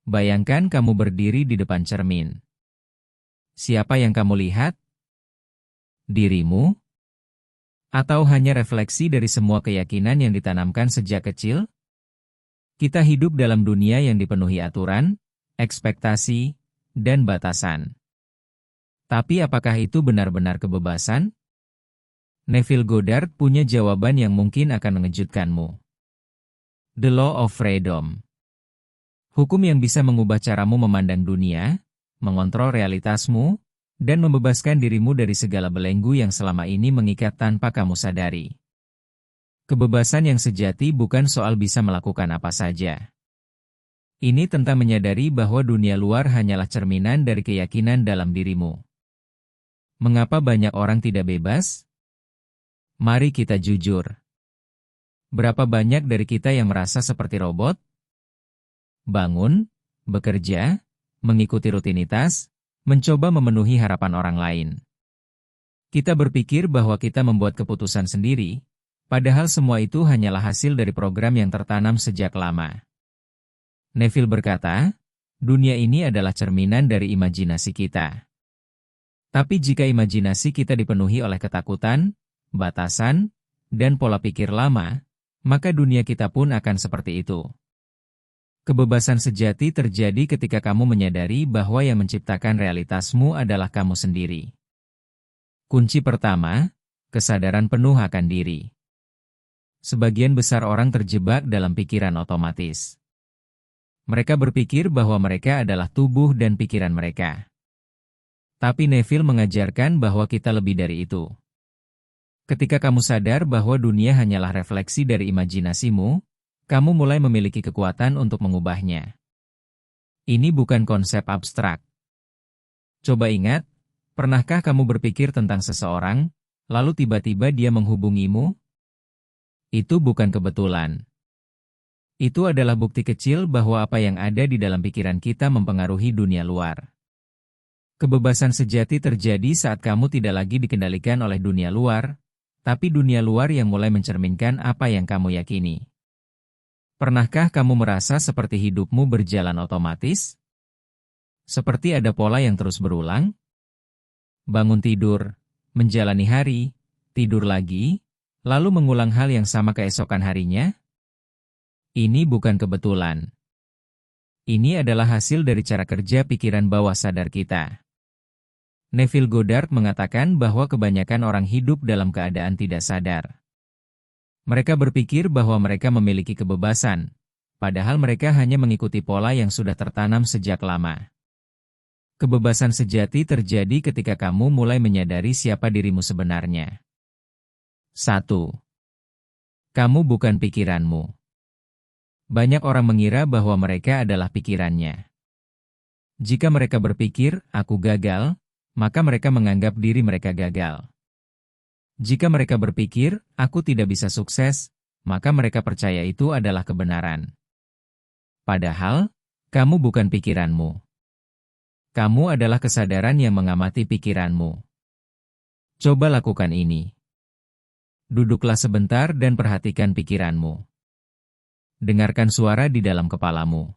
Bayangkan kamu berdiri di depan cermin. Siapa yang kamu lihat? Dirimu? Atau hanya refleksi dari semua keyakinan yang ditanamkan sejak kecil? Kita hidup dalam dunia yang dipenuhi aturan, ekspektasi, dan batasan. Tapi apakah itu benar-benar kebebasan? Neville Goddard punya jawaban yang mungkin akan mengejutkanmu. The Law of Freedom. Hukum yang bisa mengubah caramu memandang dunia, mengontrol realitasmu, dan membebaskan dirimu dari segala belenggu yang selama ini mengikat tanpa kamu sadari. Kebebasan yang sejati bukan soal bisa melakukan apa saja. Ini tentang menyadari bahwa dunia luar hanyalah cerminan dari keyakinan dalam dirimu. Mengapa banyak orang tidak bebas? Mari kita jujur. Berapa banyak dari kita yang merasa seperti robot? Bangun, bekerja, mengikuti rutinitas, mencoba memenuhi harapan orang lain. Kita berpikir bahwa kita membuat keputusan sendiri, padahal semua itu hanyalah hasil dari program yang tertanam sejak lama. Neville berkata, dunia ini adalah cerminan dari imajinasi kita. Tapi jika imajinasi kita dipenuhi oleh ketakutan, batasan, dan pola pikir lama, maka dunia kita pun akan seperti itu. Kebebasan sejati terjadi ketika kamu menyadari bahwa yang menciptakan realitasmu adalah kamu sendiri. Kunci pertama, kesadaran penuh akan diri. Sebagian besar orang terjebak dalam pikiran otomatis. Mereka berpikir bahwa mereka adalah tubuh dan pikiran mereka. Tapi Neville mengajarkan bahwa kita lebih dari itu. Ketika kamu sadar bahwa dunia hanyalah refleksi dari imajinasimu, kamu mulai memiliki kekuatan untuk mengubahnya. Ini bukan konsep abstrak. Coba ingat, pernahkah kamu berpikir tentang seseorang, lalu tiba-tiba dia menghubungimu? Itu bukan kebetulan. Itu adalah bukti kecil bahwa apa yang ada di dalam pikiran kita mempengaruhi dunia luar. Kebebasan sejati terjadi saat kamu tidak lagi dikendalikan oleh dunia luar, tapi dunia luar yang mulai mencerminkan apa yang kamu yakini. Pernahkah kamu merasa seperti hidupmu berjalan otomatis? Seperti ada pola yang terus berulang? Bangun tidur, menjalani hari, tidur lagi, lalu mengulang hal yang sama keesokan harinya? Ini bukan kebetulan. Ini adalah hasil dari cara kerja pikiran bawah sadar kita. Neville Goddard mengatakan bahwa kebanyakan orang hidup dalam keadaan tidak sadar. Mereka berpikir bahwa mereka memiliki kebebasan, padahal mereka hanya mengikuti pola yang sudah tertanam sejak lama. Kebebasan sejati terjadi ketika kamu mulai menyadari siapa dirimu sebenarnya. 1. Kamu bukan pikiranmu. Banyak orang mengira bahwa mereka adalah pikirannya. Jika mereka berpikir, aku gagal, maka mereka menganggap diri mereka gagal. Jika mereka berpikir, aku tidak bisa sukses, maka mereka percaya itu adalah kebenaran. Padahal, kamu bukan pikiranmu. Kamu adalah kesadaran yang mengamati pikiranmu. Coba lakukan ini. Duduklah sebentar dan perhatikan pikiranmu. Dengarkan suara di dalam kepalamu.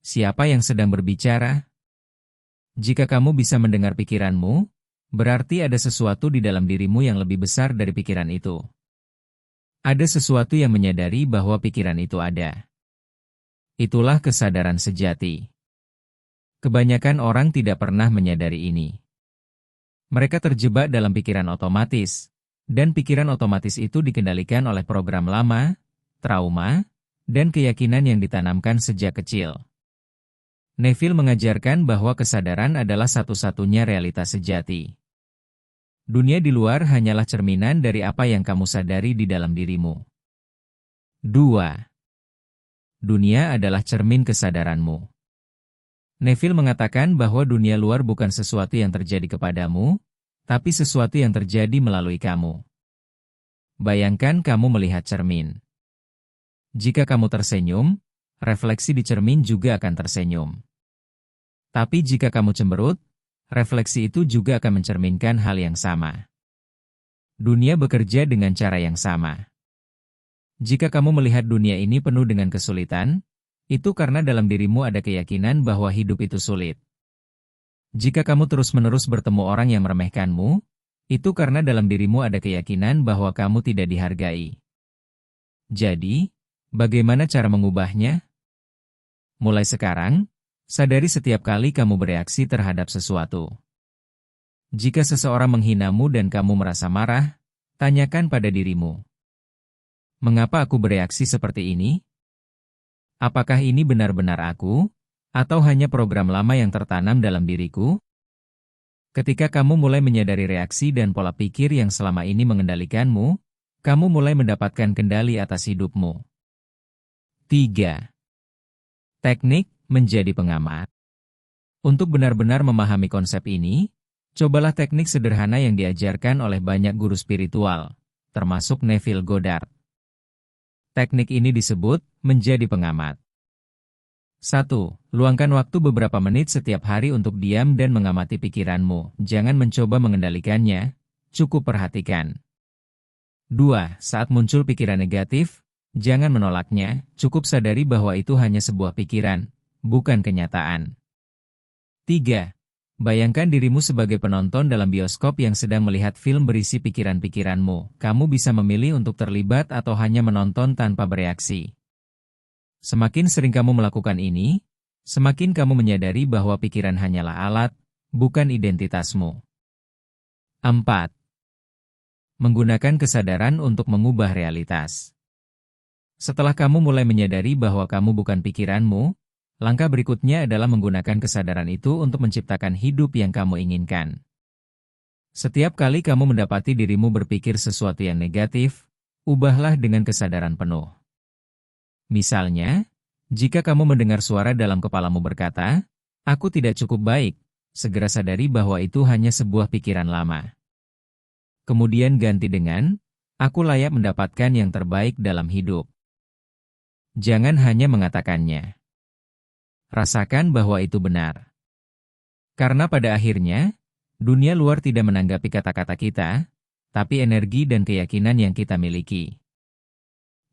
Siapa yang sedang berbicara? Jika kamu bisa mendengar pikiranmu, berarti ada sesuatu di dalam dirimu yang lebih besar dari pikiran itu. Ada sesuatu yang menyadari bahwa pikiran itu ada. Itulah kesadaran sejati. Kebanyakan orang tidak pernah menyadari ini. Mereka terjebak dalam pikiran otomatis, dan pikiran otomatis itu dikendalikan oleh program lama, trauma, dan keyakinan yang ditanamkan sejak kecil. Neville mengajarkan bahwa kesadaran adalah satu-satunya realitas sejati. Dunia di luar hanyalah cerminan dari apa yang kamu sadari di dalam dirimu. 2. Dunia adalah cermin kesadaranmu. Neville mengatakan bahwa dunia luar bukan sesuatu yang terjadi kepadamu, tapi sesuatu yang terjadi melalui kamu. Bayangkan kamu melihat cermin. Jika kamu tersenyum, refleksi di cermin juga akan tersenyum. Tapi jika kamu cemberut, refleksi itu juga akan mencerminkan hal yang sama. Dunia bekerja dengan cara yang sama. Jika kamu melihat dunia ini penuh dengan kesulitan, itu karena dalam dirimu ada keyakinan bahwa hidup itu sulit. Jika kamu terus-menerus bertemu orang yang meremehkanmu, itu karena dalam dirimu ada keyakinan bahwa kamu tidak dihargai. Jadi, bagaimana cara mengubahnya? Mulai sekarang, sadari setiap kali kamu bereaksi terhadap sesuatu. Jika seseorang menghinamu dan kamu merasa marah, tanyakan pada dirimu. Mengapa aku bereaksi seperti ini? Apakah ini benar-benar aku, atau hanya program lama yang tertanam dalam diriku? Ketika kamu mulai menyadari reaksi dan pola pikir yang selama ini mengendalikanmu, kamu mulai mendapatkan kendali atas hidupmu. 3. Teknik menjadi pengamat. Untuk benar-benar memahami konsep ini, cobalah teknik sederhana yang diajarkan oleh banyak guru spiritual, termasuk Neville Goddard. Teknik ini disebut menjadi pengamat. 1. Luangkan waktu beberapa menit setiap hari untuk diam dan mengamati pikiranmu. Jangan mencoba mengendalikannya, cukup perhatikan. 2. Saat muncul pikiran negatif, jangan menolaknya, cukup sadari bahwa itu hanya sebuah pikiran, bukan kenyataan. 3. Bayangkan dirimu sebagai penonton dalam bioskop yang sedang melihat film berisi pikiran-pikiranmu. Kamu bisa memilih untuk terlibat atau hanya menonton tanpa bereaksi. Semakin sering kamu melakukan ini, semakin kamu menyadari bahwa pikiran hanyalah alat, bukan identitasmu. 4. Menggunakan kesadaran untuk mengubah realitas. Setelah kamu mulai menyadari bahwa kamu bukan pikiranmu, langkah berikutnya adalah menggunakan kesadaran itu untuk menciptakan hidup yang kamu inginkan. Setiap kali kamu mendapati dirimu berpikir sesuatu yang negatif, ubahlah dengan kesadaran penuh. Misalnya, jika kamu mendengar suara dalam kepalamu berkata, "Aku tidak cukup baik," segera sadari bahwa itu hanya sebuah pikiran lama. Kemudian ganti dengan, "Aku layak mendapatkan yang terbaik dalam hidup." Jangan hanya mengatakannya. Rasakan bahwa itu benar. Karena pada akhirnya, dunia luar tidak menanggapi kata-kata kita, tapi energi dan keyakinan yang kita miliki.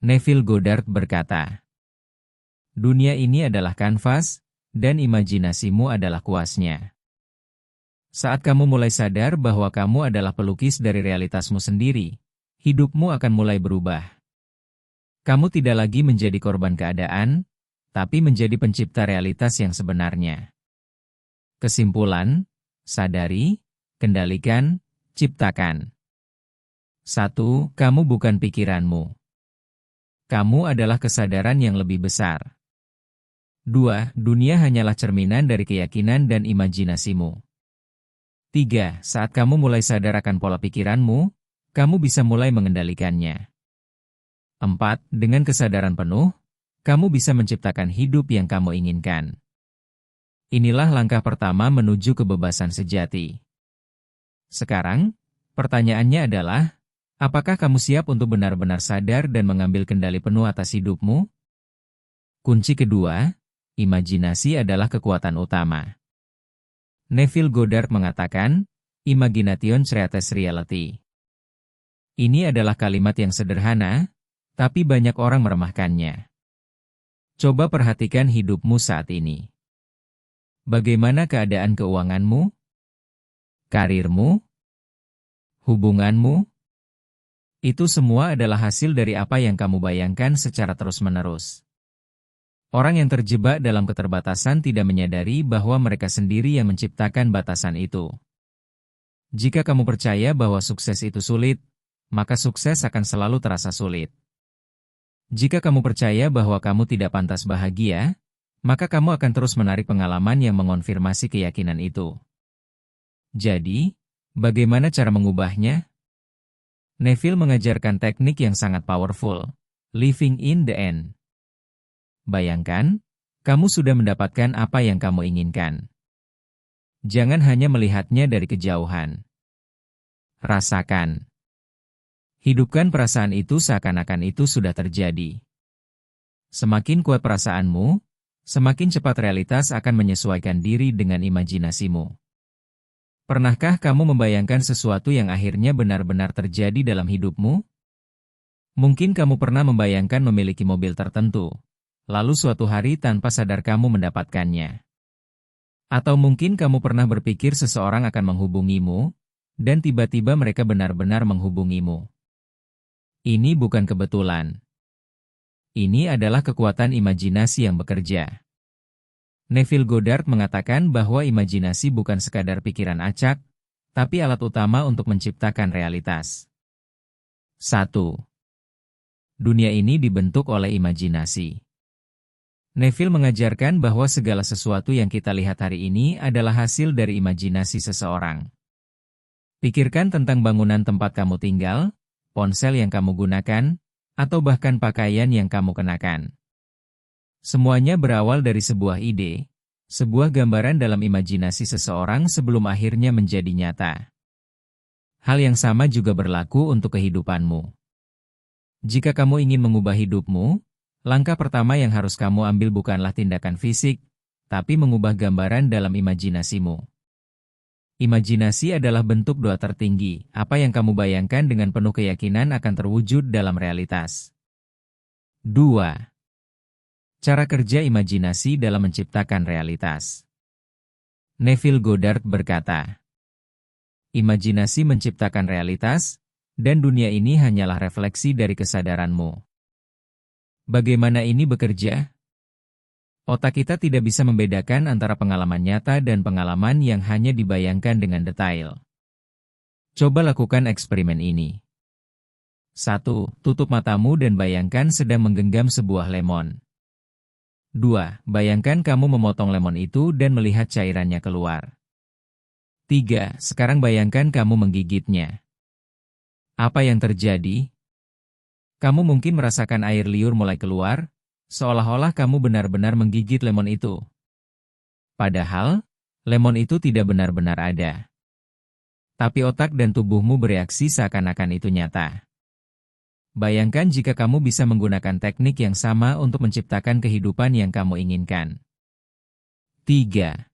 Neville Goddard berkata, "Dunia ini adalah kanvas, dan imajinasimu adalah kuasnya." Saat kamu mulai sadar bahwa kamu adalah pelukis dari realitasmu sendiri, hidupmu akan mulai berubah. Kamu tidak lagi menjadi korban keadaan, tapi menjadi pencipta realitas yang sebenarnya. Kesimpulan, sadari, kendalikan, ciptakan. 1. Kamu bukan pikiranmu. Kamu adalah kesadaran yang lebih besar. 2. Dunia hanyalah cerminan dari keyakinan dan imajinasimu. 3. Saat kamu mulai sadar akan pola pikiranmu, kamu bisa mulai mengendalikannya. 4. Dengan kesadaran penuh, kamu bisa menciptakan hidup yang kamu inginkan. Inilah langkah pertama menuju kebebasan sejati. Sekarang, pertanyaannya adalah, apakah kamu siap untuk benar-benar sadar dan mengambil kendali penuh atas hidupmu? Kunci kedua, imajinasi adalah kekuatan utama. Neville Goddard mengatakan, "Imagination creates reality." Ini adalah kalimat yang sederhana, tapi banyak orang meremehkannya. Coba perhatikan hidupmu saat ini. Bagaimana keadaan keuanganmu? Karirmu? Hubunganmu? Itu semua adalah hasil dari apa yang kamu bayangkan secara terus-menerus. Orang yang terjebak dalam keterbatasan tidak menyadari bahwa mereka sendiri yang menciptakan batasan itu. Jika kamu percaya bahwa sukses itu sulit, maka sukses akan selalu terasa sulit. Jika kamu percaya bahwa kamu tidak pantas bahagia, maka kamu akan terus menarik pengalaman yang mengonfirmasi keyakinan itu. Jadi, bagaimana cara mengubahnya? Neville mengajarkan teknik yang sangat powerful, living in the end. Bayangkan, kamu sudah mendapatkan apa yang kamu inginkan. Jangan hanya melihatnya dari kejauhan. Rasakan. Hidupkan perasaan itu seakan-akan itu sudah terjadi. Semakin kuat perasaanmu, semakin cepat realitas akan menyesuaikan diri dengan imajinasimu. Pernahkah kamu membayangkan sesuatu yang akhirnya benar-benar terjadi dalam hidupmu? Mungkin kamu pernah membayangkan memiliki mobil tertentu, lalu suatu hari tanpa sadar kamu mendapatkannya. Atau mungkin kamu pernah berpikir seseorang akan menghubungimu, dan tiba-tiba mereka benar-benar menghubungimu. Ini bukan kebetulan. Ini adalah kekuatan imajinasi yang bekerja. Neville Goddard mengatakan bahwa imajinasi bukan sekadar pikiran acak, tapi alat utama untuk menciptakan realitas. 1. Dunia ini dibentuk oleh imajinasi. Neville mengajarkan bahwa segala sesuatu yang kita lihat hari ini adalah hasil dari imajinasi seseorang. Pikirkan tentang bangunan tempat kamu tinggal, ponsel yang kamu gunakan, atau bahkan pakaian yang kamu kenakan. Semuanya berawal dari sebuah ide, sebuah gambaran dalam imajinasi seseorang sebelum akhirnya menjadi nyata. Hal yang sama juga berlaku untuk kehidupanmu. Jika kamu ingin mengubah hidupmu, langkah pertama yang harus kamu ambil bukanlah tindakan fisik, tapi mengubah gambaran dalam imajinasimu. Imajinasi adalah bentuk doa tertinggi, apa yang kamu bayangkan dengan penuh keyakinan akan terwujud dalam realitas. 2. Cara kerja imajinasi dalam menciptakan realitas. Neville Goddard berkata, imajinasi menciptakan realitas, dan dunia ini hanyalah refleksi dari kesadaranmu. Bagaimana ini bekerja? Otak kita tidak bisa membedakan antara pengalaman nyata dan pengalaman yang hanya dibayangkan dengan detail. Coba lakukan eksperimen ini. 1. Tutup matamu dan bayangkan sedang menggenggam sebuah lemon. 2. Bayangkan kamu memotong lemon itu dan melihat cairannya keluar. 3. Sekarang bayangkan kamu menggigitnya. Apa yang terjadi? Kamu mungkin merasakan air liur mulai keluar, seolah-olah kamu benar-benar menggigit lemon itu. Padahal, lemon itu tidak benar-benar ada. Tapi otak dan tubuhmu bereaksi seakan-akan itu nyata. Bayangkan jika kamu bisa menggunakan teknik yang sama untuk menciptakan kehidupan yang kamu inginkan. 3.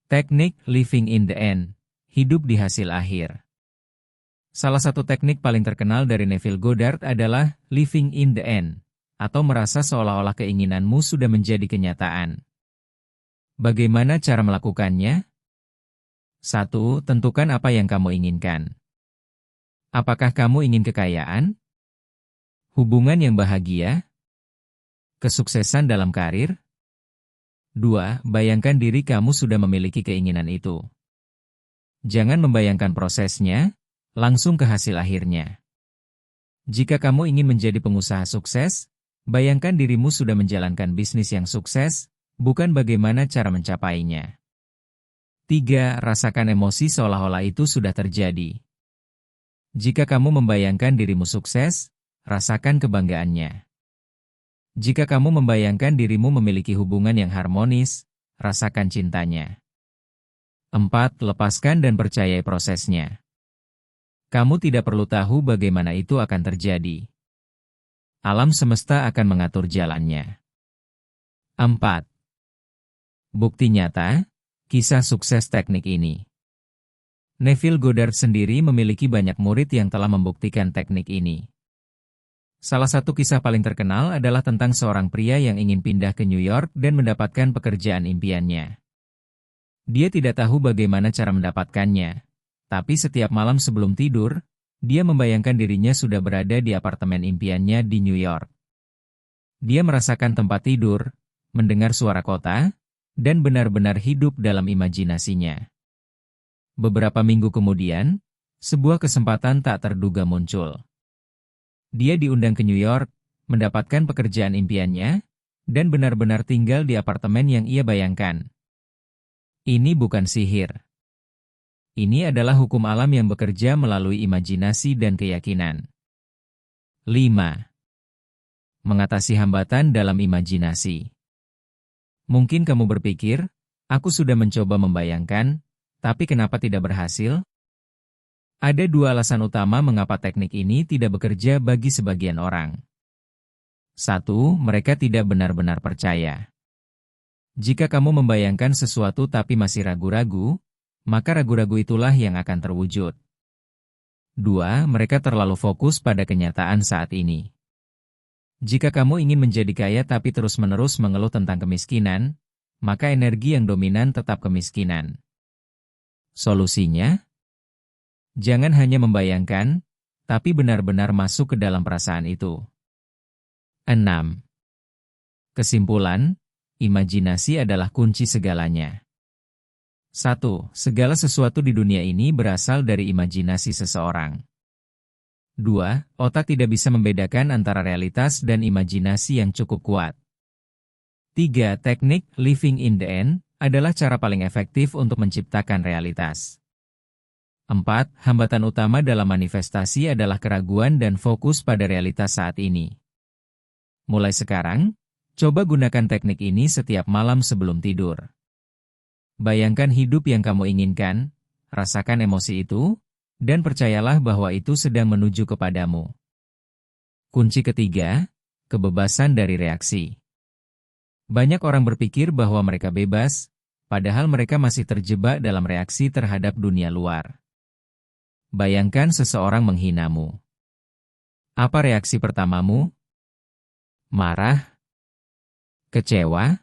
Teknik living in the end, hidup di hasil akhir. Salah satu teknik paling terkenal dari Neville Goddard adalah living in the end, atau merasa seolah-olah keinginanmu sudah menjadi kenyataan. Bagaimana cara melakukannya? 1. Tentukan apa yang kamu inginkan. Apakah kamu ingin kekayaan? Hubungan yang bahagia? Kesuksesan dalam karir? 2. Bayangkan diri kamu sudah memiliki keinginan itu. Jangan membayangkan prosesnya, langsung ke hasil akhirnya. Jika kamu ingin menjadi pengusaha sukses, bayangkan dirimu sudah menjalankan bisnis yang sukses, bukan bagaimana cara mencapainya. 3. Rasakan emosi seolah-olah itu sudah terjadi. Jika kamu membayangkan dirimu sukses, rasakan kebanggaannya. Jika kamu membayangkan dirimu memiliki hubungan yang harmonis, rasakan cintanya. 4. Lepaskan dan percayai prosesnya. Kamu tidak perlu tahu bagaimana itu akan terjadi. Alam semesta akan mengatur jalannya. 4. Bukti nyata, kisah sukses teknik ini. Neville Goddard sendiri memiliki banyak murid yang telah membuktikan teknik ini. Salah satu kisah paling terkenal adalah tentang seorang pria yang ingin pindah ke New York dan mendapatkan pekerjaan impiannya. Dia tidak tahu bagaimana cara mendapatkannya, tapi setiap malam sebelum tidur, dia membayangkan dirinya sudah berada di apartemen impiannya di New York. Dia merasakan tempat tidur, mendengar suara kota, dan benar-benar hidup dalam imajinasinya. Beberapa minggu kemudian, sebuah kesempatan tak terduga muncul. Dia diundang ke New York, mendapatkan pekerjaan impiannya, dan benar-benar tinggal di apartemen yang ia bayangkan. Ini bukan sihir. Ini adalah hukum alam yang bekerja melalui imajinasi dan keyakinan. 5. Mengatasi hambatan dalam imajinasi. Mungkin kamu berpikir, aku sudah mencoba membayangkan, tapi kenapa tidak berhasil? Ada dua alasan utama mengapa teknik ini tidak bekerja bagi sebagian orang. 1. Mereka tidak benar-benar percaya. Jika kamu membayangkan sesuatu tapi masih ragu-ragu, maka ragu-ragu itulah yang akan terwujud. 2. Mereka terlalu fokus pada kenyataan saat ini. Jika kamu ingin menjadi kaya tapi terus-menerus mengeluh tentang kemiskinan, maka energi yang dominan tetap kemiskinan. Solusinya? Jangan hanya membayangkan, tapi benar-benar masuk ke dalam perasaan itu. 6. Kesimpulan, imajinasi adalah kunci segalanya. 1. Segala sesuatu di dunia ini berasal dari imajinasi seseorang. 2. Otak tidak bisa membedakan antara realitas dan imajinasi yang cukup kuat. 3. Teknik living in the end adalah cara paling efektif untuk menciptakan realitas. 4. Hambatan utama dalam manifestasi adalah keraguan dan fokus pada realitas saat ini. Mulai sekarang, coba gunakan teknik ini setiap malam sebelum tidur. Bayangkan hidup yang kamu inginkan, rasakan emosi itu, dan percayalah bahwa itu sedang menuju kepadamu. Kunci ketiga, kebebasan dari reaksi. Banyak orang berpikir bahwa mereka bebas, padahal mereka masih terjebak dalam reaksi terhadap dunia luar. Bayangkan seseorang menghinamu. Apa reaksi pertamamu? Marah? Kecewa?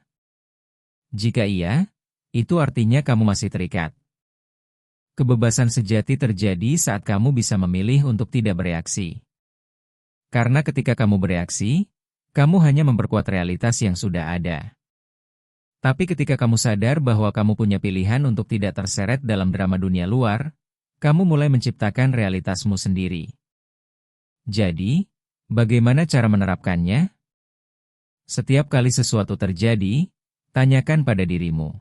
Jika iya, itu artinya kamu masih terikat. Kebebasan sejati terjadi saat kamu bisa memilih untuk tidak bereaksi. Karena ketika kamu bereaksi, kamu hanya memperkuat realitas yang sudah ada. Tapi ketika kamu sadar bahwa kamu punya pilihan untuk tidak terseret dalam drama dunia luar, kamu mulai menciptakan realitasmu sendiri. Jadi, bagaimana cara menerapkannya? Setiap kali sesuatu terjadi, tanyakan pada dirimu.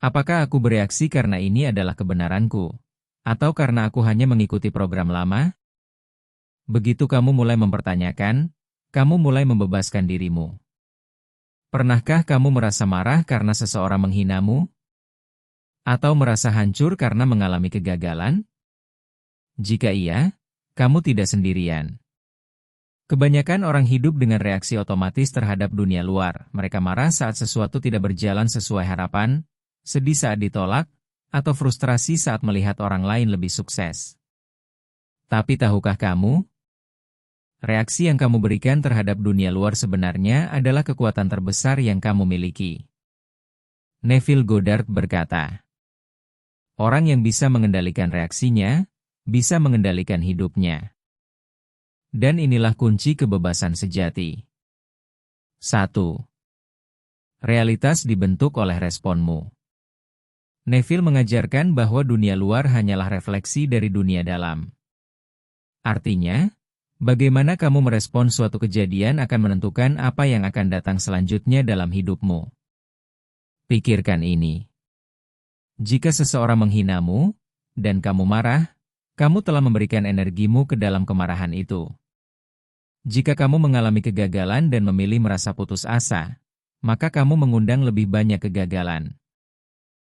Apakah aku bereaksi karena ini adalah kebenaranku? Atau karena aku hanya mengikuti program lama? Begitu kamu mulai mempertanyakan, kamu mulai membebaskan dirimu. Pernahkah kamu merasa marah karena seseorang menghinamu? Atau merasa hancur karena mengalami kegagalan? Jika iya, kamu tidak sendirian. Kebanyakan orang hidup dengan reaksi otomatis terhadap dunia luar. Mereka marah saat sesuatu tidak berjalan sesuai harapan, sedih saat ditolak, atau frustrasi saat melihat orang lain lebih sukses. Tapi tahukah kamu? Reaksi yang kamu berikan terhadap dunia luar sebenarnya adalah kekuatan terbesar yang kamu miliki. Neville Goddard berkata, orang yang bisa mengendalikan reaksinya, bisa mengendalikan hidupnya. Dan inilah kunci kebebasan sejati. 1. Realitas dibentuk oleh responmu. Neville mengajarkan bahwa dunia luar hanyalah refleksi dari dunia dalam. Artinya, bagaimana kamu merespon suatu kejadian akan menentukan apa yang akan datang selanjutnya dalam hidupmu. Pikirkan ini. Jika seseorang menghinamu, dan kamu marah, kamu telah memberikan energimu ke dalam kemarahan itu. Jika kamu mengalami kegagalan dan memilih merasa putus asa, maka kamu mengundang lebih banyak kegagalan.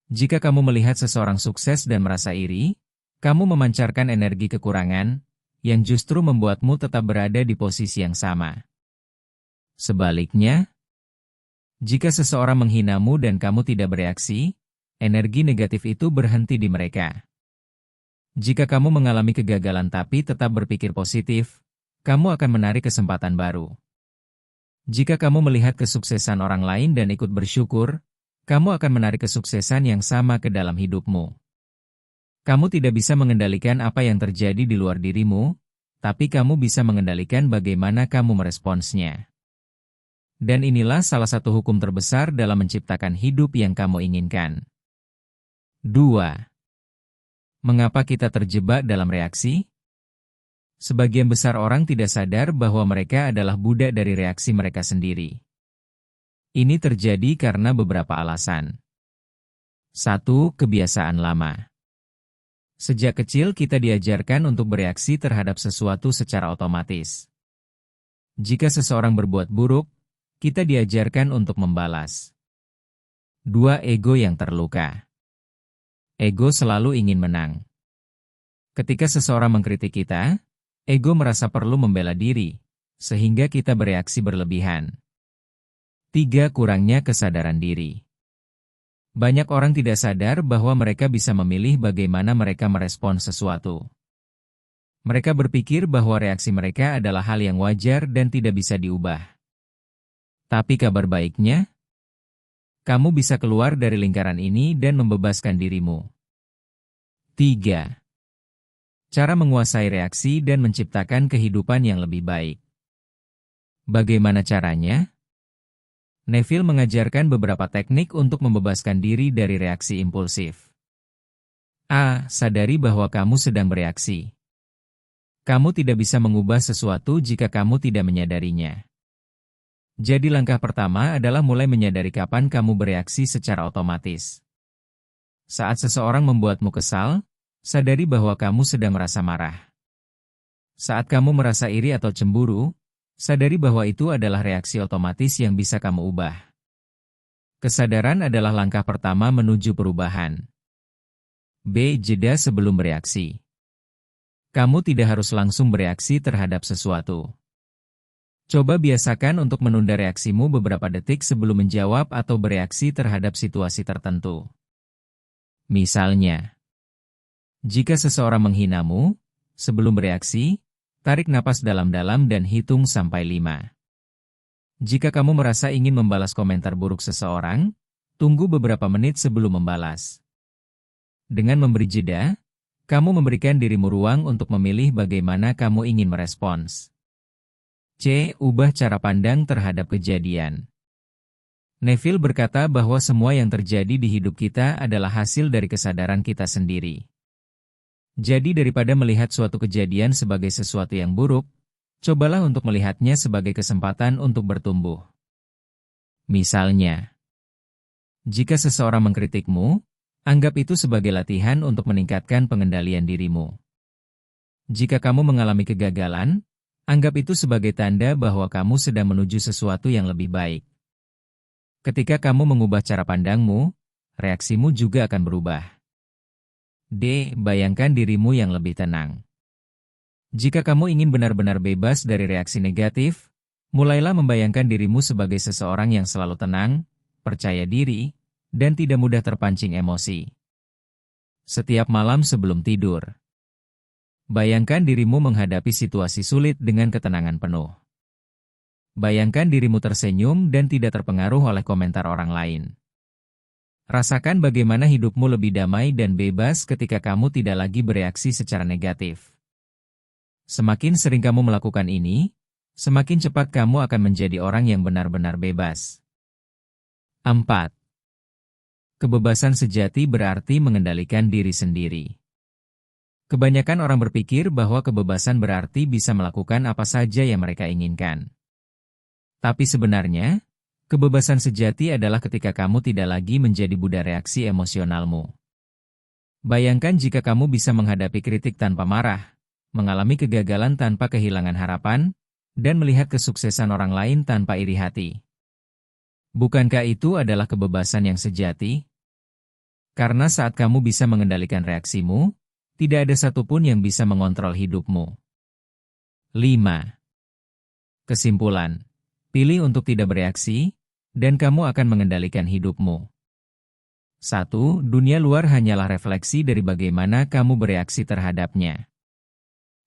Jika kamu melihat seseorang sukses dan merasa iri, kamu memancarkan energi kekurangan, yang justru membuatmu tetap berada di posisi yang sama. Sebaliknya, jika seseorang menghinamu dan kamu tidak bereaksi, energi negatif itu berhenti di mereka. Jika kamu mengalami kegagalan tapi tetap berpikir positif, kamu akan menarik kesempatan baru. Jika kamu melihat kesuksesan orang lain dan ikut bersyukur, kamu akan menarik kesuksesan yang sama ke dalam hidupmu. Kamu tidak bisa mengendalikan apa yang terjadi di luar dirimu, tapi kamu bisa mengendalikan bagaimana kamu meresponsnya. Dan inilah salah satu hukum terbesar dalam menciptakan hidup yang kamu inginkan. 2. Mengapa kita terjebak dalam reaksi? Sebagian besar orang tidak sadar bahwa mereka adalah budak dari reaksi mereka sendiri. Ini terjadi karena beberapa alasan. 1. Kebiasaan lama. Sejak kecil kita diajarkan untuk bereaksi terhadap sesuatu secara otomatis. Jika seseorang berbuat buruk, kita diajarkan untuk membalas. 2. Ego yang terluka. Ego selalu ingin menang. Ketika seseorang mengkritik kita, ego merasa perlu membela diri, sehingga kita bereaksi berlebihan. 3. Kurangnya kesadaran diri. Banyak orang tidak sadar bahwa mereka bisa memilih bagaimana mereka merespons sesuatu. Mereka berpikir bahwa reaksi mereka adalah hal yang wajar dan tidak bisa diubah. Tapi kabar baiknya, kamu bisa keluar dari lingkaran ini dan membebaskan dirimu. 3. Cara menguasai reaksi dan menciptakan kehidupan yang lebih baik. Bagaimana caranya? Neville mengajarkan beberapa teknik untuk membebaskan diri dari reaksi impulsif. A. Sadari bahwa kamu sedang bereaksi. Kamu tidak bisa mengubah sesuatu jika kamu tidak menyadarinya. Jadi langkah pertama adalah mulai menyadari kapan kamu bereaksi secara otomatis. Saat seseorang membuatmu kesal, sadari bahwa kamu sedang merasa marah. Saat kamu merasa iri atau cemburu, sadari bahwa itu adalah reaksi otomatis yang bisa kamu ubah. Kesadaran adalah langkah pertama menuju perubahan. B. Jeda sebelum bereaksi. Kamu tidak harus langsung bereaksi terhadap sesuatu. Coba biasakan untuk menunda reaksimu beberapa detik sebelum menjawab atau bereaksi terhadap situasi tertentu. Misalnya, jika seseorang menghinamu, sebelum bereaksi, tarik napas dalam-dalam dan hitung sampai 5. Jika kamu merasa ingin membalas komentar buruk seseorang, tunggu beberapa menit sebelum membalas. Dengan memberi jeda, kamu memberikan dirimu ruang untuk memilih bagaimana kamu ingin merespons. C. Ubah cara pandang terhadap kejadian. Neville berkata bahwa semua yang terjadi di hidup kita adalah hasil dari kesadaran kita sendiri. Jadi daripada melihat suatu kejadian sebagai sesuatu yang buruk, cobalah untuk melihatnya sebagai kesempatan untuk bertumbuh. Misalnya, jika seseorang mengkritikmu, anggap itu sebagai latihan untuk meningkatkan pengendalian dirimu. Jika kamu mengalami kegagalan, anggap itu sebagai tanda bahwa kamu sedang menuju sesuatu yang lebih baik. Ketika kamu mengubah cara pandangmu, reaksimu juga akan berubah. D. Bayangkan dirimu yang lebih tenang. Jika kamu ingin benar-benar bebas dari reaksi negatif, mulailah membayangkan dirimu sebagai seseorang yang selalu tenang, percaya diri, dan tidak mudah terpancing emosi. Setiap malam sebelum tidur, bayangkan dirimu menghadapi situasi sulit dengan ketenangan penuh. Bayangkan dirimu tersenyum dan tidak terpengaruh oleh komentar orang lain. Rasakan bagaimana hidupmu lebih damai dan bebas ketika kamu tidak lagi bereaksi secara negatif. Semakin sering kamu melakukan ini, semakin cepat kamu akan menjadi orang yang benar-benar bebas. 4. Kebebasan sejati berarti mengendalikan diri sendiri. Kebanyakan orang berpikir bahwa kebebasan berarti bisa melakukan apa saja yang mereka inginkan. Tapi sebenarnya, kebebasan sejati adalah ketika kamu tidak lagi menjadi budak reaksi emosionalmu. Bayangkan jika kamu bisa menghadapi kritik tanpa marah, mengalami kegagalan tanpa kehilangan harapan, dan melihat kesuksesan orang lain tanpa iri hati. Bukankah itu adalah kebebasan yang sejati? Karena saat kamu bisa mengendalikan reaksimu, tidak ada satupun yang bisa mengontrol hidupmu. 5. Kesimpulan. Pilih untuk tidak bereaksi, dan kamu akan mengendalikan hidupmu. 1. Dunia luar hanyalah refleksi dari bagaimana kamu bereaksi terhadapnya.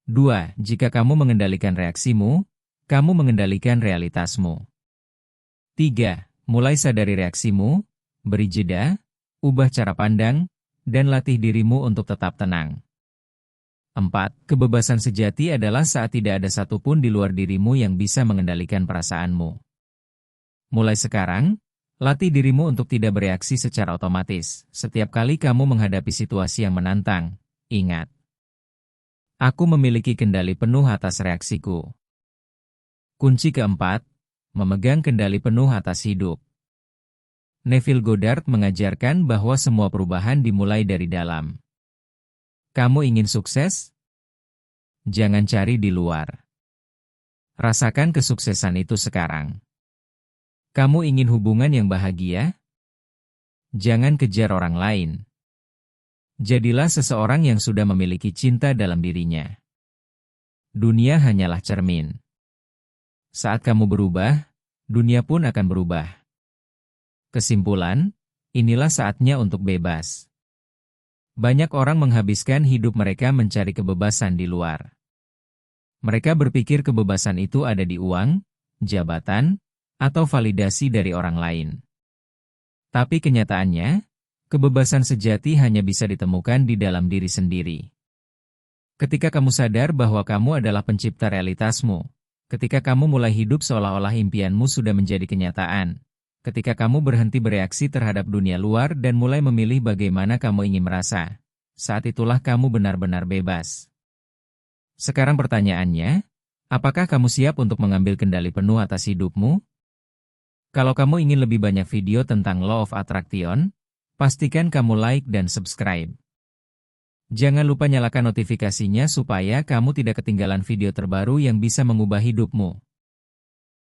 2. Jika kamu mengendalikan reaksimu, kamu mengendalikan realitasmu. 3. Mulai sadari reaksimu, beri jeda, ubah cara pandang, dan latih dirimu untuk tetap tenang. 4. Kebebasan sejati adalah saat tidak ada satupun di luar dirimu yang bisa mengendalikan perasaanmu. Mulai sekarang, latih dirimu untuk tidak bereaksi secara otomatis. Setiap kali kamu menghadapi situasi yang menantang, ingat, aku memiliki kendali penuh atas reaksiku. Kunci keempat, memegang kendali penuh atas hidup. Neville Goddard mengajarkan bahwa semua perubahan dimulai dari dalam. Kamu ingin sukses? Jangan cari di luar. Rasakan kesuksesan itu sekarang. Kamu ingin hubungan yang bahagia? Jangan kejar orang lain. Jadilah seseorang yang sudah memiliki cinta dalam dirinya. Dunia hanyalah cermin. Saat kamu berubah, dunia pun akan berubah. Kesimpulan, inilah saatnya untuk bebas. Banyak orang menghabiskan hidup mereka mencari kebebasan di luar. Mereka berpikir kebebasan itu ada di uang, jabatan, atau validasi dari orang lain. Tapi kenyataannya, kebebasan sejati hanya bisa ditemukan di dalam diri sendiri. Ketika kamu sadar bahwa kamu adalah pencipta realitasmu, ketika kamu mulai hidup seolah-olah impianmu sudah menjadi kenyataan, ketika kamu berhenti bereaksi terhadap dunia luar dan mulai memilih bagaimana kamu ingin merasa, saat itulah kamu benar-benar bebas. Sekarang pertanyaannya, apakah kamu siap untuk mengambil kendali penuh atas hidupmu? Kalau kamu ingin lebih banyak video tentang Law of Attraction, pastikan kamu like dan subscribe. Jangan lupa nyalakan notifikasinya supaya kamu tidak ketinggalan video terbaru yang bisa mengubah hidupmu.